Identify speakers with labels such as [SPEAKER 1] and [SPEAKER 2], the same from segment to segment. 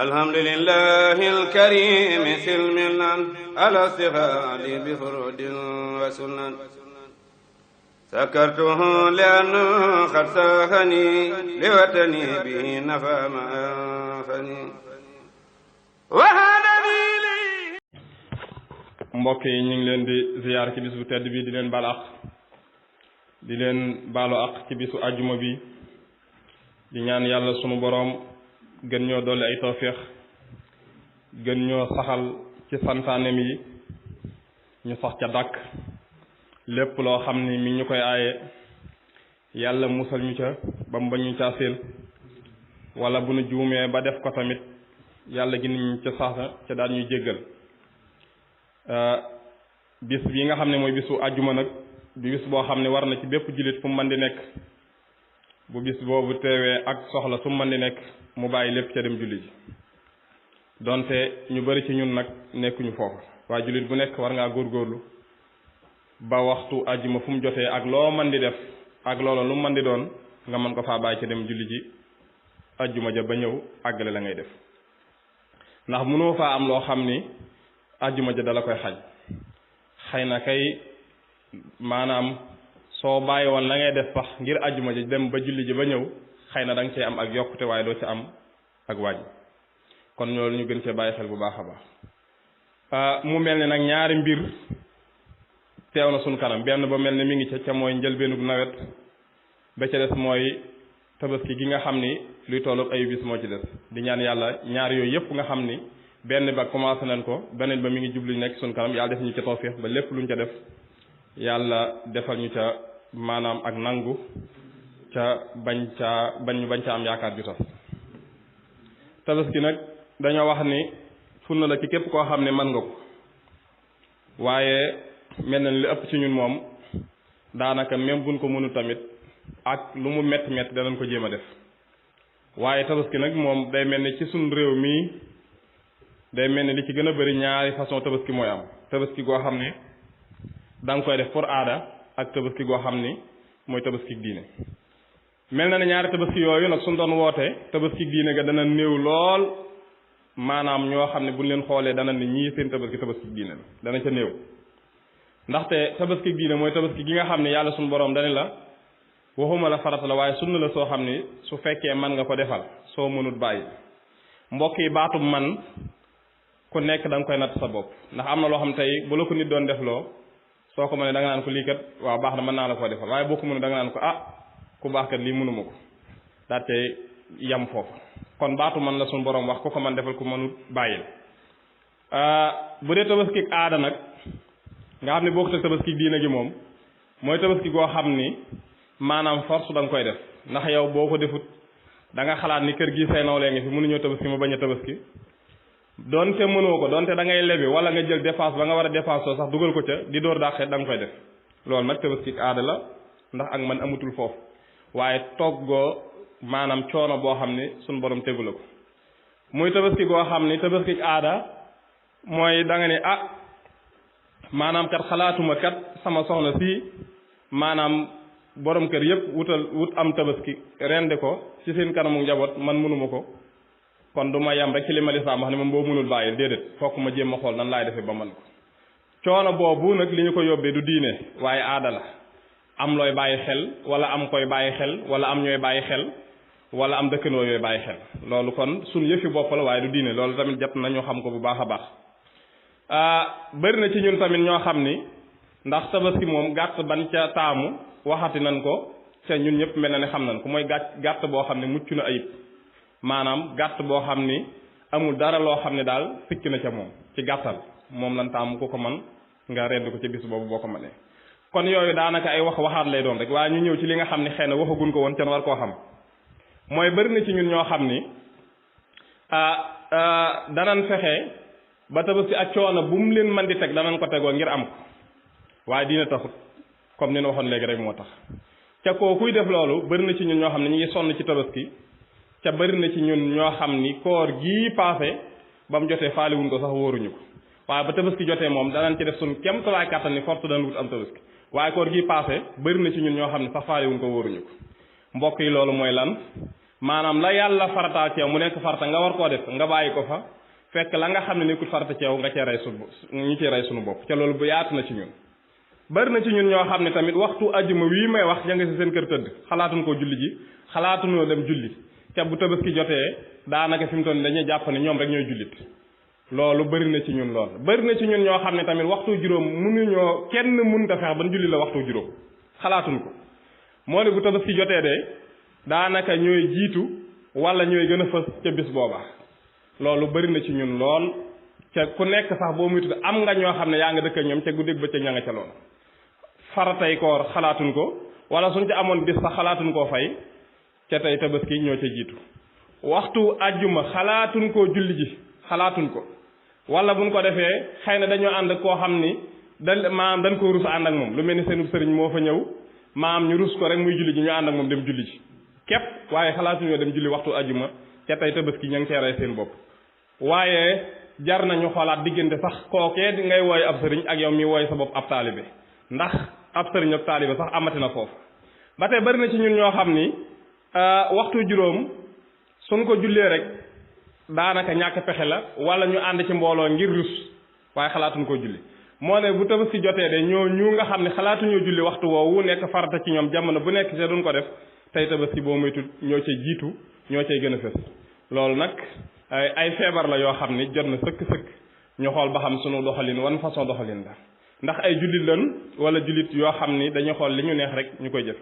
[SPEAKER 1] alhamdulillahi alkarimi silmilan ala sihadi bi furudin wa sunan sakartuhu lianna qad sahani liwatani bihi nafa ma anfani wa hadani li.
[SPEAKER 2] mbokk yi ñu ngi leen di ziyaar ci bis bu tedd bi di leen baal àq di leen baalu àq ci bisu àjjuma bi di ñaan yàlla sunu boroom gën ñoo dolli ay tawféex gën ñoo saxal ci santaanem yi ñu sax ca dàkk lépp loo xam ni mi ñu koy aaye yàlla musal ñu ca ba mu bañ ñu caa seen wala bu nu juumee ba def ko tamit yàlla gi ñu ca saasa ca daan ñuy jéggal bis bi nga xam ne mooy bisu àjjuma nag di bis boo xam ne war na ci bépp jullit fu mu mën di nekk bu bis boobu teewee ak soxla su mu mën di nekk mu bàyyi lépp ca dem julli ji donte ñu bari ci ñun nag nekkuñu foofu waaye jullit bu nekk war ngaa góorgóorlu ba waxtu àjjuma fu mu jotee ak loo mën di def ak loola lu mu mën di doon nga mën ko faa bàyyi ca dem julli ji àjjuma ja ba ñëw àggale la ngay def ndax mënoo faa am loo xam ni àjjuma ja dala koy xaj xëy na kay maanaam soo bàyyi woon la ngay def sax ngir àjjuma ji dem ba julli ji ba ñëw xëy na da nga cee am ak yokkute waaye doo ci am ak wàññi kon loolu ñu gën cee bàyyi xel bu baax a baax mu mel ni nag ñaari mbir teew na suñ kanam benn ba mel ni mi ngi ca mooy njëlbeenug nawet ba ca des mooy tabaski gi nga xam ni luy tolloog ayu bis moo ci des di ñaan yàlla ñaar yooyu yëpp nga xam ni benn ba commencé nañ ko beneen ba mi ngi jublu nekk suñ kanam yàlla def ñu ca tawfiix ba lépp luñ ca def yàlla defal ñu ca maanaam ak nangu ca bañ ca am yaakaar ju tas tabaski nag dañoo wax ni sunna la ci képp koo xam ne mën nga ko waaye mel na li ëpp ci ñun moom daanaka même buñ ko mënu tamit ak lu mu metti metti danañ ko jéem a def waaye tabaski nag moom day mel ni ci suñ réew mii day mel ni li ci gën a bari ñaari façon tabaski mooy am tabaski goo xam ne da nga koy def pour aada ak tabaski goo xam ni mooy tabaski diine mel na ne ñaari tabaski yooyu nag suñ doon woote tabaski diine ga dana néew lool maanaam ñoo xam ne buñ leen xoolee dana ne ñii seen tabaski diine la dana ca néew ndaxte tabaski diine mooy tabaski gi nga xam ne yàlla suñu borom dani la waxuma la farata la waaye sunna la soo xam ni su fekkee man nga ko defal soo mënut bàyyi mbokk yi baatum man ku nekk da nga koy natt sa bopp ndax am na loo xam tey bu la ko nit doon def loo soo ko mënee da nga naan ko lii kat waaw baax na mën naa la koo defal waaye boo ko mënee da nga naan ko ku baax kat lii mënuma ko daal tey yam foofu kon baatu man la suñu borom wax ku ko man defal ku mënut bàyyil bu dee tabaski aada nag nga xam ne boo ko teg tabaski diine gi moom mooy tabaski goo xam ni maanaam force da nga koy def ndax yow boo ko defut da nga xalaat ni kër gi say nawlee nga fi mënuñoo tabaski ma bañ a tabaski doonte mënoo ko doonte da ngay lebi wala nga jël dépense ba nga war a dépense soo sax dugal ko ca di door daaxee da nga koy def loolu nag tabaski aada la ndax ak man amatul foofu waaye toggoo maanaam coono boo xam ni suñ borom tegu la ko muy tabaski goo xam ni tabaski aada mooy da nga ne maanaam kat xalaatuma kat sama soxna si maanaam borom kër yëpp wut am tabaski rende ko ci seen kanamu njaboot man mënuma ko kon du ma yam rek ci li ma lislaam wax ne moom boo mënul bàyyil déedéet fokk ma jéem a xool nan laay defee ba man ko coono boobu nag li ñu ko yóbbee du diine waaye aada la am looy bàyyi xel wala am koy bàyyi xel wala am ñooy bàyyi xel wala am dëkkandoo yooyu bàyyi xel loolu kon suñ yëfi bopp la waaye du diine loolu tamit jot nañu xam ko bu baax a baax bëri na ci ñun tamit ñoo xam ni ndax tabaski moom gàtt ban ca taamu waxati nañ ko ca ñun ñëpp mel na ne xam nañ ko mooy gàtt boo xam ne mucc na ayib maanaam gàtt boo xam ni amul dara loo xam ne daal sikk na ca moom ci gàttal moom lan taamu ku ko man nga rend ko ci bis boobu boo ko mënee kon yooyu daanaka ay waxaat lay doon rek waaye ñu ñëw ci li nga xam ne xëy na waxagun ko woon ca war koo xam mooy bëri na ci ñun ñoo xam ni danañ fexe ba tabaski ak coono bu mu leen mën di teg danañ ko tegoo ngir am ko waaye dina taxut comme ni ñu waxoon léegi rek moo tax ca koo kuy def loolu bëri na ci ñun ñoo xam ne ñu ngi sonn ci tabaski ca bëri na ci ñun ñoo xam ni koor gii paase ba mu jotee faaliwuñ ko sax wóoruñu ko waaye ba tabaski jotee moom danañ ci def suñ kem tolluwaay kàttan ni force dana wut am tabaski waaye koor gii paase bëri na ci ñun ñoo xam ne sax faaliwuñ ko wóoruñu ko mbokk yi loolu mooy lan maanaam la yàlla farataal ci yow mu nekk farata nga war koo def nga bàyyi ko fa fekk la nga xam ne nekkul farata ci yow nga cee rey ñu ci rey sunu bopp ca loolu bu yaatu na ci ñun bari na ci ñun ñoo xam ne tamit waxtu ajjuma wii may wax ja nga si seen kër tëdd xalaatuñ koo julli ji xalaatuñoo dem julli ca bu tabaski jotee daanaka fi mu toll dañuy jàpp ne ñoom rek ñooy jullit loolu bari na ci ñun lool bari na ci ñun ñoo xam ne tamit waxtu juróom mënuñoo kenn mënut a fex ban julli la waxtu juróom xalaatuñ ko moo ne bu tabaski jotee de daanaka ñooy jiitu wala ñooy gën a fës ca bis booba loolu bari na ci ñun lool ca ku nekk sax boo muy tudd am nga ñoo xam ne yaa nga dëkk ñoom ca guddeeg bëccëg ña nga ca loolu faratay koor xalaatuñ ko wala suñ ca amoon bis sax xalaatuñ koo fay ca tey tabaski ñoo ca jiitu waxtu ajjuma xalaatuñ koo julli ji xalaatuñ ko wala buñ ko defee xëy na dañoo ànd koo xam ni maam dañ ko rus ànd ak moom lu mel ni seenub sëriñ moo fa ñëw maam ñu rus ko rek muy julli ji ñu ànd ak moom dem julli ji képp waaye xalaatuñoo dem julli waxtu ajjuma ca tey tabaski ña ngi cee rey seen bopp waaye jar nañu xoolaat diggante sax kookee ngay wooy ab sëriñ ak yow mi wooy sa bopp ab taalibe ndax ab sëriñ ak taalibe sax amati na foofu ba tey bari na ci ñun ñoo xam ni waxtu juróom suñ ko jullee rek daanaka ñàkk pexe la wala ñu ànd ci mbooloo ngir rus waaye xalaatuñ ko julli moo ne bu tabaski jotee de ñu nga xam ne xalaatuñoo julli waxtu woowu nekk farata ci ñoom jamono bu nekk te duñ ko def tey tabaski boo moytu ñoo cay jiitu ñoo cay gën a fës loolu nag ay feebar la yoo xam ni jot na sëkk-sëkk ñu xool ba xam sunu doxalin wan façon doxalin la ndax ay jullit lan wala jullit yoo xam ni dañuy xool li ñu neex rek ñu koy jëf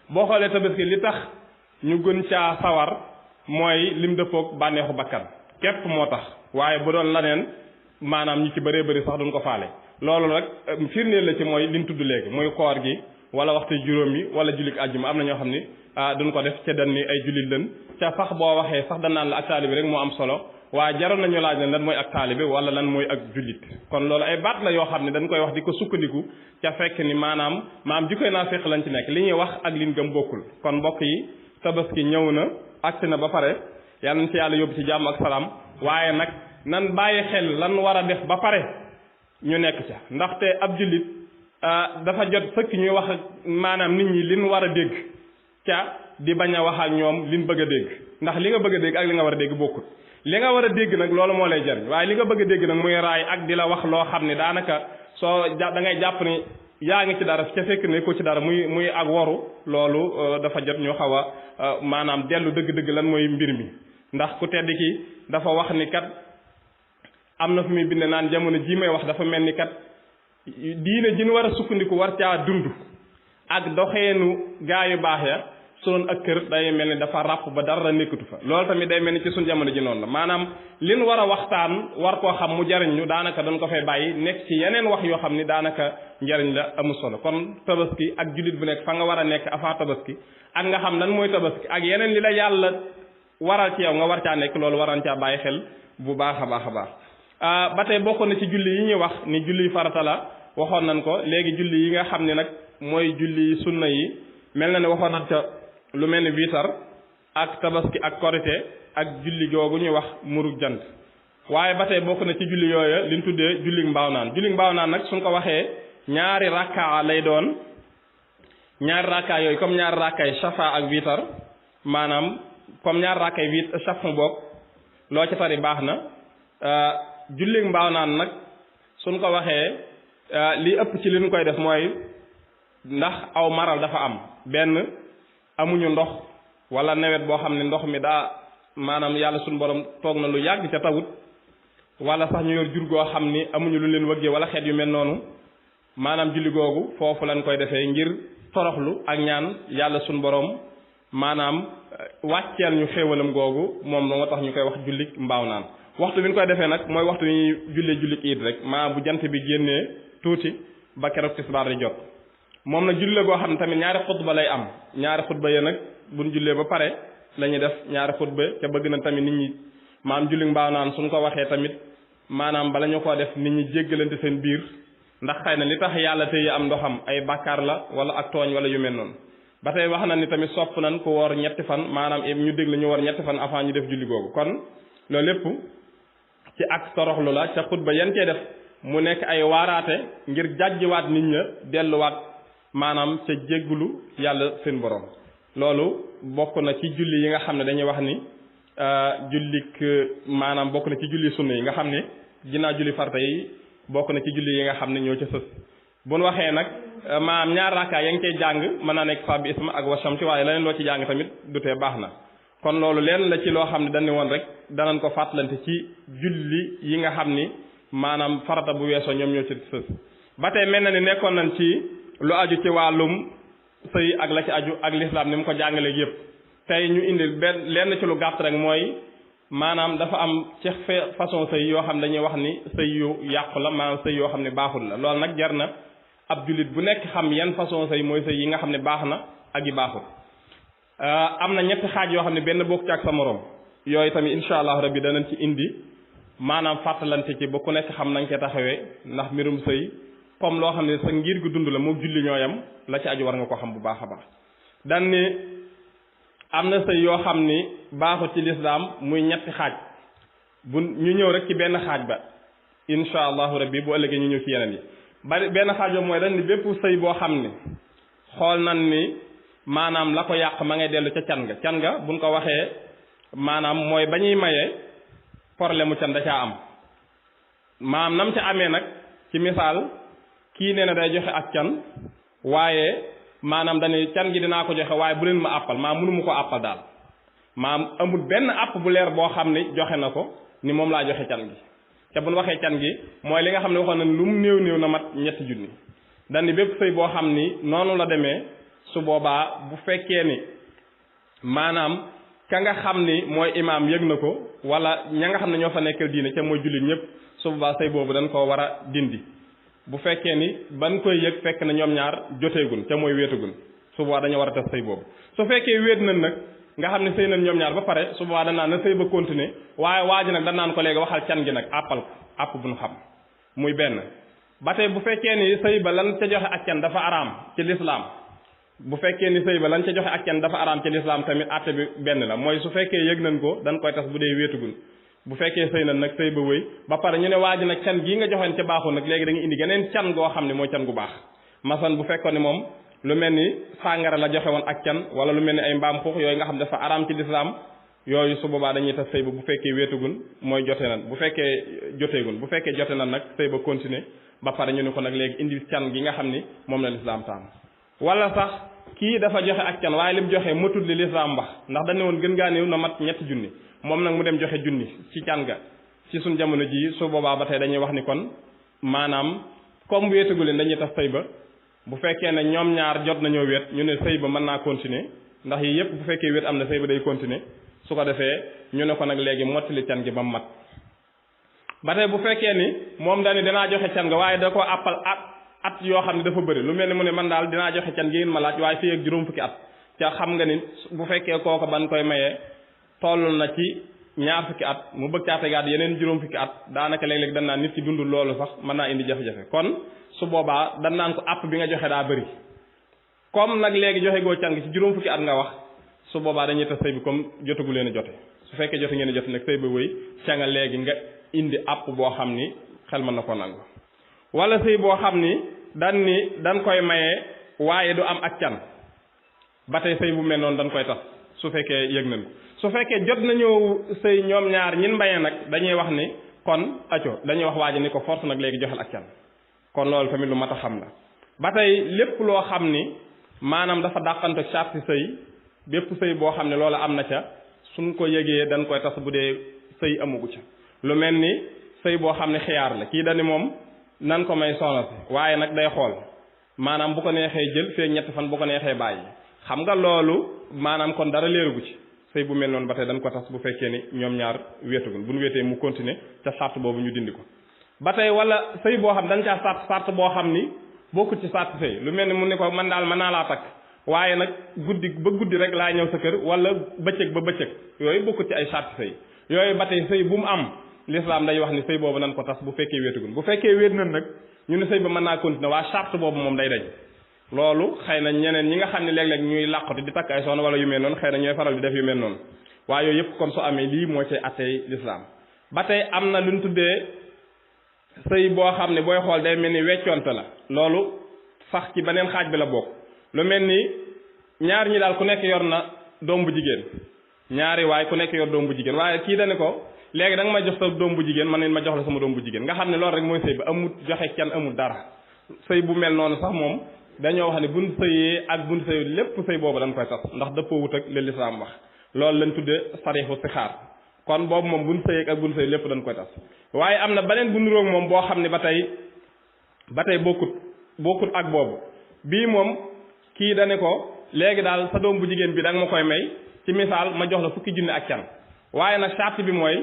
[SPEAKER 2] boo xoolee tabaski li tax ñu gën caa sawar mooy lim dëppoog bànneexu bakkan képp moo tax waaye bu doon laneen maanaam ñi ci bëree bëri sax duñ ko faale loolu nag firndeel la ci mooy liñ tudd léegi muy koor gi wala waxtu juróom yi wala jullit àjjuma am na ñoo xam ni duñ ko def ca dan ni ay jullit lan ca sax boo waxee sax danaan la ak taalibe rek moo am solo waaye jaroon nañu laaj ne lan mooy ak taalibe wala lan mooy ak jullit kon loolu ay baat la yoo xam ne dañ koy wax di ko sukkandiku ca fekk ni maam jikkoy naa fekk lañ ci nekk li ñuy wax ak liñ gëm bokkul kon mbokk yi tabaski ñëw na agsi na ba pare yal nañ ci yàlla yóbbu ci jàmm ak salaam waaye nag nan bàyyi xel lan war a def ba pare ñu nekk ca ndaxte ab jullit dafa jot sëkk ñuy wax ak maanaam nit ñi liñ war a dégg ca di bañ a wax ak ñoom liñ bëgg a dégg ndax li nga bëgg a dégg ak li nga war a dégg bokkul li nga war a dégg nag loolu moo lay jariñ waaye li nga bëgg a dégg nag muy raay ak di la wax loo xam ne daanaka soo da ngay jàpp ni yaa ngi ci dara ca fekk ne ko ci dara muy ak waru loolu dafa jot ñu xaw a maanaam dellu dëgg-dëgg lan mooy mbir mi ndax ku tedd ki dafa wax ni kat am na fu muy bind naan jamono jii may wax dafa mel ni kat diine ji ñu war a sukkandiku war caa dund ak doxeenu gaa yu baax ya su doon ak kër day mel ni dafa ràpp ba dara nekkatu fa loolu tamit day mel ni ci suñ jamono ji noonu la maanaam liñ war a waxtaan war koo xam mu jariñ ñu daanaka dañ ko fay bàyyi nekk ci yeneen wax yoo xam ni daanaka njariñ la amul solo kon tabaski ak jullit bu nekk fa nga war a nekk avant tabaski ak nga xam lan mooy tabaski ak yeneen li la yàlla waral ci yow nga war caa nekk loolu waran caa bàyyi xel bu baax a baax a baax ba tey bokk na ci julli yi ñuy wax ni julli farata la waxoon nañ ko léegi julli yi nga xam ne nag mooy julli sunna yi mel na ne waxoon nañ ca lu mel ni wiitar ak tabaski ak korite ak julli googu ñuy wax murug jant waaye ba tey bokk na ci julli yooya liñ tuddee julli mbaaw naan nag suñ ko waxee ñaari rakka lay doon ñaari rakka yooyu comme ñaari rakkay shafa ak wiitar maanaam comme ñaari rakkay shafa boog loo ci tari baax na julli mbaaw naan nag suñ ko waxee li ëpp ci li ñu koy def mooy ndax aw maral dafa am benn amuñu ndox wala nawet boo xam ne ndox mi daa maanaam yàlla suñu borom toog na lu yàgg ca tawut wala sax ñu yor jur goo xam ni amuñu lu leen wëggee wala xeet yu mel noonu maanaam julli googu foofu lañ koy defee ngir toroxlu ak ñaan yàlla suñu borom maanaam wàcceel ñu xéewalam googu moom moo tax ñu koy wax julli mbaaw naan waxtu bi ñu koy defee nag mooy waxtu bi ñuy jullee julli iid rek maanaam bu jant bi génnee tuuti ba keroog tisbaar di jot moom nag julli la goo xam ne tamit ñaari xutba lay am ñaari xutba yee nag buñ jullee ba pare la ñuy def ñaari xutba ca bëgg na tamit nit ñi maanaam julli mbaaw naan suñ ko waxee tamit maanaam bala ñu koo def nit ñi jéggalante seen biir ndax xëy na li tax yàlla tey am ndoxam ay bàkkaar la wala ak tooñ wala yu mel noonu ba tey wax na ni tamit sopp nañ ko woor ñetti fan maanaam ñu dégg ñu woor ñetti fan avant ñu def julli googu kon loolu lépp ci ak toroxlu la ca xutba yan cee def mu nekk ay waaraate ngir jàjjiwaat nit ña delluwaat maanaam ca jéggulu yàlla seen borom loolu bokk na ci julli yi nga xam ne dañuy wax ni jullik maanaam bokk na ci julli sunna yi nga xam ne ginnaaw julli farata yi bokk na ci julli yi nga xam ne ñoo ca sës bu nu waxee nag maanaam ñaar rakkaa ya ngi cay jàng mën naa nekk fa bi isma ak wasam ci waaye leneen loo ci jàng tamit du tee baax na kon loolu leen la ci loo xam ne dañ ne woon rek danañ ko fàttalante ci julli yi nga xam ni maanaam farata bu weesoo ñoom ñoo ci sës ba tey mel na ni nekkoon nañ ci lu aju ci wàllum sëy ak la ci aju ak lislaam ni mu ko jàngaleeg yëpp tey ñu indi benn lenn ci lu gàtt rek mooy maanaam dafa am ci façon sëy yoo xam ne dañuy wax ni sëy yu yàqu la maanaam sëy yoo xam ne baaxul la loolu nag jar na ab jullit bu nekk xam yan façon sëy mooy sëy yi nga xam ne baax na ak yi baaxul am na ñetti xaaj yoo xam ne benn bokk ci ak sa morom yooyu tamit incha allah rabbi danañ ci indi maanaam fàttalante ci ba ku nekk xam nañ ko taxawee ndax mbirum sëy comme loo xam ne sa ngir gu dund la moom julli ñooyam la ci aju war nga ko xam bu baax a baax dan ni am na sëy yoo xam ni baaxul ci lislaam muy ñetti xaaj bu ñu ñëw rek ci benn xaaj ba incha allahu rabbi bu ëllëgee ñu ñëw ci yeneen yi bari benn xaaj boobu mooy dañ ni bépp sëy boo xam ni xool nan ni maanaam la ko yàq ma ngay dellu ca can ga buñ ko waxee maanaam mooy ba ñuy mayee problème mu can da caa am maanaam nam ca amee nag ci misaal kii nee na day joxe ak can waaye maanaam dañuy can gi dinaa ko joxe waaye bu leen ma àppal maa mënu mu ko àppal daal maanaam amul benn àpp bu leer boo xam ni joxe na ko ni moom laa joxe can gi te bu ñu waxee can gi mooy li nga xam ne waxoon na lu mu néew na mat ñetti junni dañ ni bépp sëy boo xam ni noonu la demee su boobaa bu fekkee ni maanaam ka nga xam ni mooy imaam yëg na ko wala ña nga xam ne ñoo fa nekkal diine ca mooy jullit ñëpp su boobaa sëy boobu dañ koo war a dindi bu fekkee ni ban koy yëg fekk na ñoom ñaar joteegun ca mooy wéetagun su boobaa dañoo war a tas sëy boobu su fekkee wéet nañ nag nga xam ne sëy nañ ñoom ñaar ba pare su boobaa danaan na sëy ba continuer waaye waa ji nag danaan ko léegi waxal can gi nag àppal ko àpp bu ñu xam muy benn ba tey bu fekkee ni sëy ba lan ca joxe ak can dafa araam ci lislaam bu fekkee ni sëy ba lan ca joxe ak can dafa araam ci lislaam tamit àtte bi benn la mooy su fekkee yëg nañ ko dañ koy tas bu dee wéetagun bu fekkee sëy nañ nag sëy ba wëy ba pare ñu ne waa ji nag can gii nga joxeen ca baaxul nag léegi da nga indi geneen can goo xam ne mooy can gu baax masan bu fekkoon ni moom lu mel ni sàngara la joxe woon ak can wala lu mel ni ay mbaam xuux yooyu nga xam dafa araam ci lislaam yooyu su boobaa dañuy tas sëy ba bu fekkee wéetagun mooy jote nan bu fekkee joteegun bu fekkee jote nan nag sëy ba continuer ba pare ñu ne ko nag léegi indi can gi nga xam ni moom la lislaam tàmm wala sax kii dafa joxe ak can waaye li mu joxe matul li lislaam wax ndax dañ ne woon gën gaa néew na mat ñetti junni moom nag mu dem joxe junni ci can ga ci suñ jamono ji su boobaa ba tey dañuy wax ni kon maanaam comme wéetagu leen dañuy tas sëy ba bu fekkee ne ñoom ñaar jot nañoo wéet ñu ne sëy ba mën naa continuer ndax yi yëpp bu fekkee wéet am na sëy ba day continuer su ko defee ñu ne ko nag léegi mottali can gi ba mu mat ba tey bu fekkee ni moom dañu danaa joxe can ga waaye da ko àppal at yoo xam ne dafa bëri lu mel ni mu ne man daal dinaa joxe can gi ngeen ma laaj waaye fii ak juróom fukki at ca xam nga ni bu fekkee kooko ban koy mayee toll na ci ñaar fukki at mu bëgg caa tegaat yeneen juróom fukki at daanaka léeg-léeg dan naan nit ki dundul loolu sax mën naa indi jafe-jafe kon su boobaa dan naan ko àpp bi nga joxe daa bëri comme nag léegi joxe goo can gi ci juróom fukki at nga wax su boobaa dañuy tas sëy bi comme jotagu leen a jote su fekkee jote ngeen a jote nag sëy ba wëy ca nga léegi nga indi àpp boo xam ni xel mën na ko nangu wala sëy boo xam ni dan koy maye waaye du am ak can ba tey sëy bu mel noonu dañ koy tas su fekkee yëg nañ ko su fekkee jot nañoo sëy ñoom ñaar ñin mbayee nag dañuy wax ni kon acco dañuy wax waaji ni ko force nag léegi joxel ak can kon loolu tamit lu mat a xam la ba tey lépp loo xam ni maanaam dafa dàqante sarti sëy bépp sëy boo xam ne loolu am na ca suñ ko yëgee dañ koy tas bu dee sëy amugu ca lu mel ni sëy boo xam ne xiyaar la kii dani moom nan ko may soxna si waaye nag day xool maanaam bu ko neexee jël feek ñetti fan bu ko neexee bàyyi xam nga loolu maanaam kon dara leerugu ci sëy bu mel noonu ba tey dañ ko tas bu fekkee ni ñoom ñaar wéetagul bu ñu wéetee mu continuer ca sart boobu ñu dindi ko ba tey wala sëy boo xam dañ caa sart boo xam ni bokkut ci sart sëy lu mel ni mu ne ko man daal mën naa laa takk waaye nag guddi rek laa ñëw sa kër wala bëccëg ba bëccëg yooyu bokkut ci ay sart sëy yooyu ba tey sëy bu mu am l'islam day wax ni sëy boobu nan ko tas bu fekkee wéetagul bu fekkee wéet nañ nag ñu ne sëy ba mën naa continuer waa sart boobu moom day dañ loolu xëy na ñeneen ñi nga xam ne léeg-léeg ñuy làqati di takk ay soxna wala yu mel noonu xëy na ñooy faral di def yu mel noonu waaye yooyu yëpp kon su amee lii moo cay attey l'islam ba tey am na lu ñu tuddee sëy boo xam ne booy xool day mel ni weccoonte la loolu sax ci beneen xaaj bi la bokk lu mel ni ñaar ñi daal ku nekk yor na doom bu jigéen ñaari waay ku nekk yor doom bu jigéen waaye kii dane ko léegi da nga may jox sa doom bu jigéen man ma jox la sama doom bu jigéen nga xam ne loolu rek mooy sëy ba amul joxe kenn amul dara sëy bu mel noonu sax moom dañoo wax ne buñ sëyee ak buñ sëyee lépp sëy boobu dañ koy tas ndax dëppoo wut ak li lislaam wax loolu lañ tuddee sarixu si xaar kon boobu moom buñ sëyee ak buñ sëyee lépp dañ koy tas waaye am na beneen bu niroog moom boo xam ne ba tey bokkut ak boobu bii moom kii dane ko léegi daal sa doom bu jigéen bi da nga ma koy may ci misaal ma jox la fukki junni ak can waaye nag charte bi mooy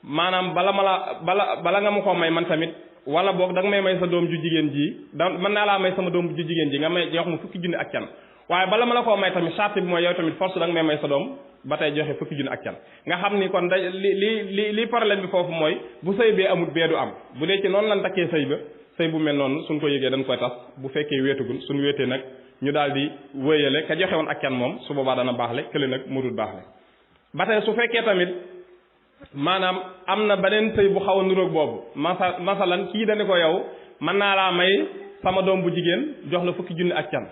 [SPEAKER 2] maanaam bala nga ma koo may man tamit wala boog da nga may sa doom ju jigéen ji mën naa laa may sama doom ju jigéen ji nga may jox ma fukki junni ak can waaye bala ma la koo may tamit charte bi mooy yow tamit force da nga may sa doom ba tey joxe fukki junni ak can nga xam ni kon da li problème bi foofu mooy bu sëy bee amul bee du am bu dee ci noonu lan takkee sëy ba sëy bu mel noonu suñ ko yëgee dañ koy tas bu fekkee wéetugul suñ wéetee nag ñu daal di wéyale ka joxe woon ak can moom su boobaa dana baaxle kële nag mu dul baaxle ba tey su fekkee tamit maanaam am na beneen sëy bu xaw a niroog boobu masalan kii dane ko yow mën naa laa may sama doom bu jigéen jox la fukki junni ak can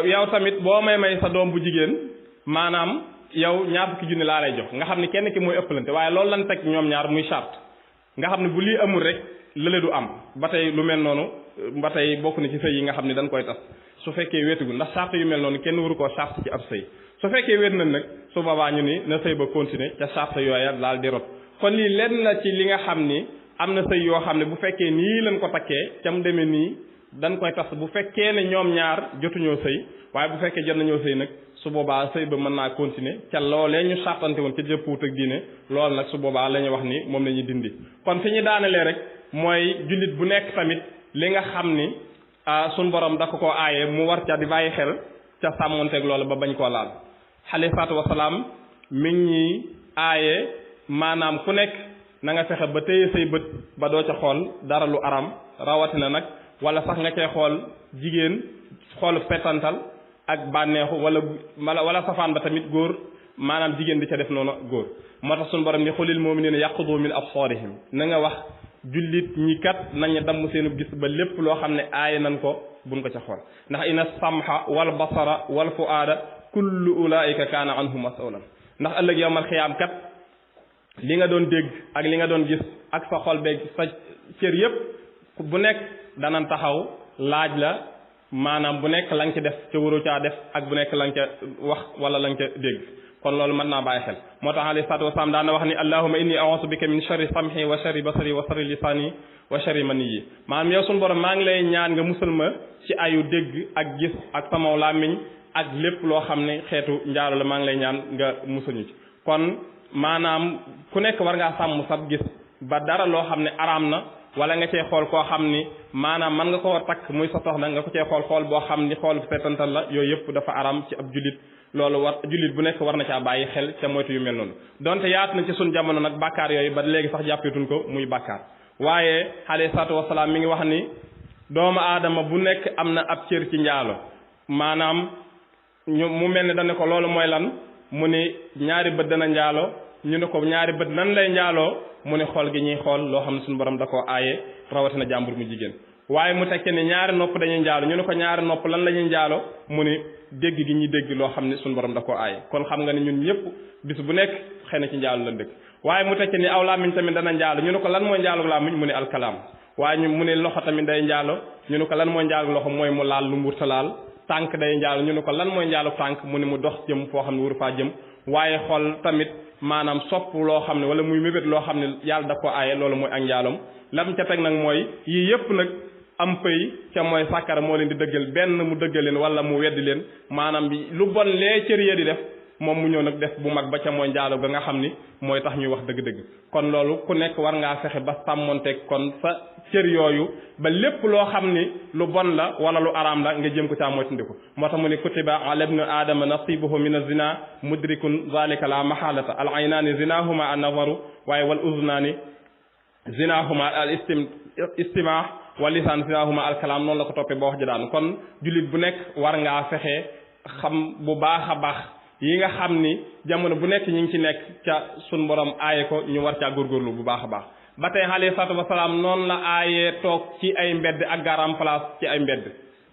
[SPEAKER 2] yow tamit boo may sa doom bu jigéen maanaam yow ñaar fukki junni laa lay jox nga xam ne kenn ki mooy ëppalante waaye loolu lan teg ñoom ñaar muy charte nga xam ne bu lii amul rek lële du am ba tey lu mel noonu ba tey bokk na ci sëy yi nga xam ne dañ koy tas su fekkee wéetugul ndax charte yu mel noonu kenn waru koo charte ci ab sëy su fekkee wéet nañ nag su boobaa ñu ni na sëy ba continuer ca charte yooya daal di rot kon lii lenn la ci li nga xam ni am na sëy yoo xam ne bu fekkee nii lañ ko takkee ca mu demee nii dañ koy tas bu fekkee ne ñoom ñaar jotuñoo sëy waaye bu fekkee jot nañoo sëy nag su boobaa sëy ba mën naa continuer ca loolee ñu sartante woon ca jëppuwut ak diine loolu nag su boobaa la ñuy wax ni moom la ñuy dindi kon fi ñu daanelee rek mooy jullit bu nekk tamit li nga xam ni suñ borom da ko koo aaye mu war ca di bàyyi xel ca sàmmonteeg loolu ba bañ koo laal alayhi salaatu wasalaam mi ngi ñuy aaye maanaam ku nekk na nga fexe ba téye say bët ba doo ca xool dara lu aram rawatina nag wala sax nga cay xool jigéen xoolu pettantal ak bànneexu wala safaan ba tamit góor maanaam jigéen di ca def noonu góor moo tax suñu borom ni xulil mu'minina yaquddu min absarihim na nga wax jullit ñi kat nañu damm seenu gis ba lépp loo xam ne aaye nañ ko buñ ko ca xool ndax inna samha wal basara wal fuaada kullu ulaika kaana anhu mas'ulan ndax ëllëg yawmal xiyaam kat li nga doon dégg ak li nga doon gis ak sa xol beeg sa cër yépp bu nekk danan taxaw laaj la maanaam bu nekk la nga ca def ca waru caa def ak bu nekk la nga ca wax wala la nga ca dégg kon loolu mën naa bàyyi xel moo tax alayhi salaatu wasalaam daan na wax ni allahumma inni a'uuzu bika min sharri sam'i wa sharri basari wa sharri lisaani wa sharri maniyyi maanaam yow suñu borom maa ngi lay ñaan nga musal ma ci ayu dégg ak gis ak sama làmmiñ ak lépp loo xam ne xeetu njaalo la maa ngi lay ñaan nga musal ñu ci kon maanaam ku nekk war ngaa sàmm sab gis ba dara loo xam ne araam na wala nga cee xool koo xam ni maanaam man nga koo takk muy sa soxna nga ko cee xool boo xam ni xool seetantal la yooyu yëpp dafa araam ci ab jullit loolu war jullit bu nekk war na caa bàyyi xel ca moytu yu mel noonu donte yaatu na ci suñ jamono nag bàkkaar yooyu ba léegi sax jàppeetuñ ko muy bàkkaar waaye alayhi salaatu wasalaam mi ngi wax ni doomu aadama bu nekk am na ab cër ci njaalo maanaam mu mel ni dañ ko loolu mooy lan mu ni ñaari bët dana njaalo ñu ne ko ñaari bët nan lay njaaloo mu ne xool gi ñuy xool loo xam ne suñu borom da koo aaye rawatina jàmbur mu jigéen waaye mu tekke ne ñaari nopp dañuy njaalo ñu ne ko ñaari nopp lan la ñuy njaalo mu ne dégg gi ñuy dégg loo xam ne suñu borom da koo aaye kon xam nga ne ñun ñëpp bis bu nekk xëy na ci njaalo la dëkk waaye mu tekke ni aw làmmiñ tamit dana njaalo ñu ne ko lan mooy njaalo làmmiñ mu ne alkalaam waaye mu ne loxo tamit day njaalo ñu ne ko lan mooy njaalo loxo mooy mu laal lu mburta laal tànk day njaalo ñu ne ko lan mooy njaalo tànk mu ne mu dox jëm foo xam ne waru faa jëm waaye xool tamit maanaam sopp loo xam ne wala muy mébét loo xam ne yàlla da ko aaye loolu mooy ak njaalom lam ca teg nag mooy yii yépp nag am pëy ca mooy sàkkara moo leen di dëggal benn mu dëggal leen wala mu weddi leen maanaam bi lu bon lee cër ya di def moom mu ñëw nag def bu mag ba ca mooy njaalo ga nga xam ni mooy tax ñuy wax dëgg-dëgg kon loolu ku nekk war ngaa fexe ba sàmmonteeg kon sa cër yooyu ba lépp loo xam ni lu bon la wala lu araam la nga jëm ko caa moytandiku moo tax mu ne kutiba ala ibni aadama nasibuhu min az-zina mudrikun zalika la mahalata al aynaani zinahuma an nazaru waaye wal uznaani zinahuma al istima wa lisaan zinahuma al kalaam noonu la ko toppee ba wax ji daan kon jullit bu nekk war ngaa fexe xam bu baax a baax yi nga xam ni jamono bu nekk ñi ngi ci nekk ca sun borom aaye ko ñu war caa góorgóorlu bu baax a baax ba tey alayhi salaatu wasalaam noonu la aayee toog ci ay mbedd ak garam place ci ay mbedd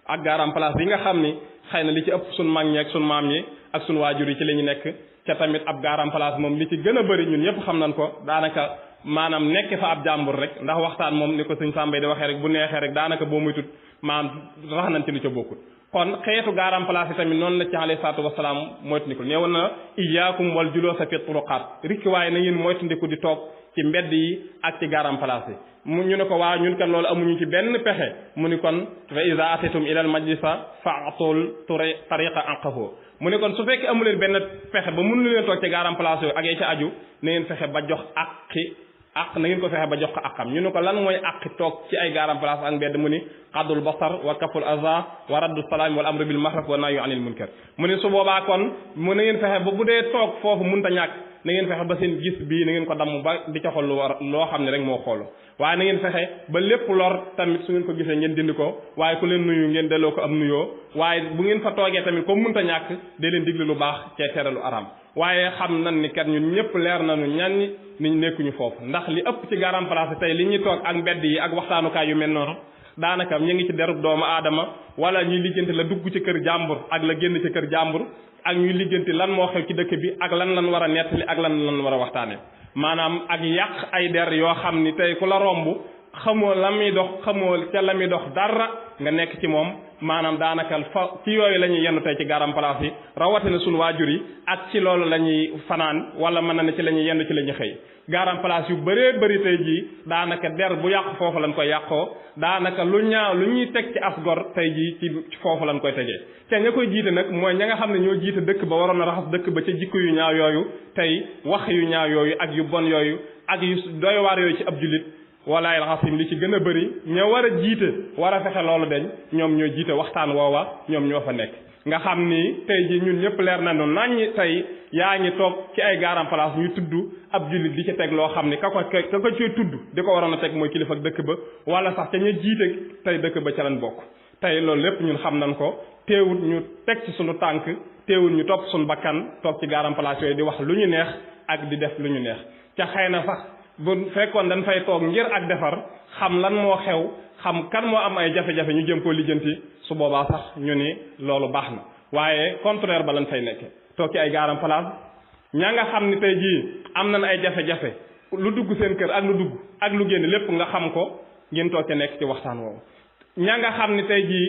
[SPEAKER 2] ak garam place yi nga xam ni xëy na li ci ëpp sun mag ñi ak sun maam yi ak sunu waajur yi ci la ñu nekk ca tamit ab garam place moom li ci gën a bëri ñun ñëpp xam nañ ko daanaka maanaam nekk fa ab jàmbur rek ndax waxtaan moom ni ko sëñ Sàmbay di waxee rek bu neexee rek daanaka boo muy tut maanaam rax nañ ci lu ca bokkut kon xeetu garam place yi tamit noonu la ci alayhi salaatu wasalaam moytandiku nee woon na iyaakum wal julusa fi turuqaat rikki waaye na ngeen moytandiku di toog ci mbedd yi ak ci garam place yi mu ñu ne ko waa ñun kan loolu amuñu ci benn pexe mu ni kon fa iza atitum ilal majlisa fa'tul tariqa anqahu mu ne kon su fekkee amu leen benn pexe ba mënu leen toog ci garam place yooyu ak yee ca aju na ngeen fexe ba jox na ngeen ko fexe ba jox ko àqam ñu ne ko lan mooy àqi toog ci ay garam place ak mbedd mu ni qaddul basar wa kaful aza wa raddu salaam wal amru bil ma'ruf wa nahyu anil munkar mu ne su boobaa kon mu na ngeen fexe ba bu dee toog foofu mënta ñàkk na ngeen fexe ba seen gis bii na ngeen ko damm ba di ca xool lu war loo xam ne rek moo xoolu waaye na ngeen fexe ba lépp lor tamit su ngeen ko gisee ngeen dindi ko waaye ku leen nuyu ngeen delloo ko am nuyoo waaye bu ngeen fa toogee tamit comme mënta ñàkk dee leen diglu lu baax cee tere lu aram waaye xam nan ni kat ñun ñëpp leer nañu ñan ni nekkuñu foofu ndax li ëpp ci garam place tey li ñuy toog ak mbedd yi ak waxtaanukaay yu mel noonu daanaka ñu ngi ci derub doomu aadama wala ñuy lijjanti la dugg ci kër jàmbur ak la génn ci kër jàmbur ak ñuy lijjanti lan moo xew ci dëkk bi ak lan war a nettali ak lan war a waxtaane maanaam ak yàq ay der yoo xam ni tey ku la romb xamoo la muy dox xamoo ca la muy dox dara nga nekk ci moom maanaam daanaka fa ci yooyu la ñuy yendu tey ci garam place yi rawatina sunu waajur yi ak ci loolu la ñuy fanaan wala mën na ne ci la ñuy yendu ci la ñuy xëy garam place yu bëree bëri tey jii daanaka der bu yàqu foofu lañ koy yàqoo daanaka lu ñaaw lu ñuy teg ci asgor tey jii ci foofu lañ koy tegee te ña koy jiite nag mooy ña nga xam ne ñoo jiite dëkk ba waroon a raxas dëkk ba ca jikko yu ñaaw yooyu tey wax yu ñaaw yooyu ak yu bon yooyu ak yu doy waar yooyu ci ab jullit walaay alxasim li ci gën a bëri ña war a jiite war a fexe loolu deñ ñoom ñoo jiite waxtaan woowa ñoom ñoo fa nekk nga xam ni tey ji ñun ñëpp leer nañu naññ tey yaa ngi toog ci ay garam place ñu tudd ab jullit di ci teg loo xam ni ka ko ci tudd di ko waroon a teg mooy kilifa ak dëkk ba wala sax ca ñu jiite tey dëkk ba ca lañ bokk tey loolu lépp ñun xam nañ ko teewul ñu teg ci suñu tànk teewul ñu topp suñu bakkan toog ci garam place yooyu di wax lu ñu neex ak di def lu ñu neex ca xëy na sax bu fekkoon dañ fay toog ngir ak defar xam lan moo xew xam kan moo am ay jafe-jafe ñu jëm koo lijjanti su boobaa sax ñu ni loolu baax na waaye contraire ba lañ fay nekke toog ci ay garam place ña nga xam ni tey jii am nañ ay jafe-jafe lu dugg seen kër ak lu dugg ak lu génn lépp nga xam ko ngeen toog ci nekk ci waxtaan woowu ña nga xam ni tey jii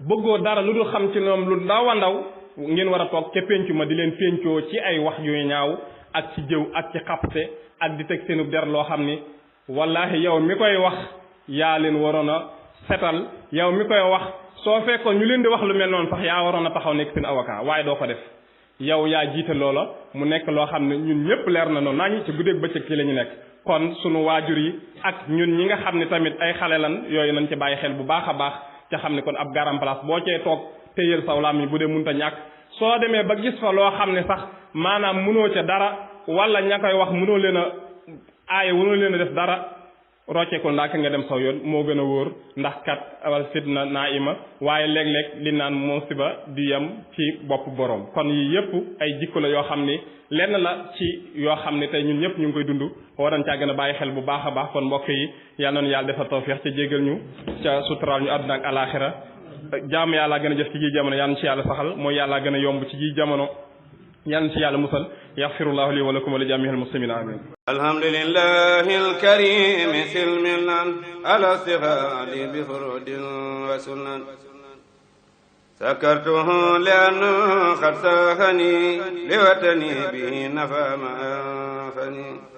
[SPEAKER 2] bëggoo dara lu dul xam ci ñoom lu ndaw a ndaw ngeen war a toog ca péncu ma di leen péncoo ci ay wax yu ñaaw ak ci jëw ak ci xapte ak di teg seenu der loo xam ni wallahi yow mi koy wax yaa leen waroon a setal yow mi koy wax soo fekkoon ñu leen di wax lu mel noonu sax yaa waroon a taxaw nekk seen avocat waaye doo ko def yow yaa jiite loola mu nekk loo xam ne ñun ñëpp leer na noonu nañ ci guddeeg bëccëg ci la ñu nekk kon sunu waajur yi ak ñun ñi nga xam ne tamit ay xale lan yooyu nañ ci bàyyi xel bu baax a baax ca xam ne kon ab garam place boo cee toog téyel saw lam yi bu dee munta ñàkk soo demee ba gis fa loo xam ne sax maanaam munoo ca dara wala ña koy wax mënoo leen a aaye mënoo leen a def dara rocceekul ndax nga dem saw yoon moo gën a wóor ndax kat wal fitna naa ima waaye léeg-léeg li naan musiba di yem ci bopp borom kon yii yëpp ay jikko la yoo xam ni lenn la ci yoo xam ne tey ñun ñëpp ñu ngi koy dund war nañ caa gën a bàyyi xel bu baax a baax kon mbokk yi yal na nu yàlla defal tawfiix ca jégal ñu ca suturaal ñu àdduna ak alaaxira jaamu yàllaa gën a jëf ci ji jamono yal na ci yàlla saxal mooy yàllaa gën a yomb ci ji jamono yal na ci yàlla musal yaxfirullahu li wa lakum wa li jamiihil muslimiin amiin
[SPEAKER 1] alhamdulillahi alkarim silmilan ala sihali bi furudin wa sunan sakartuhu li'anna qad sahani li watani bi nafa ma anfani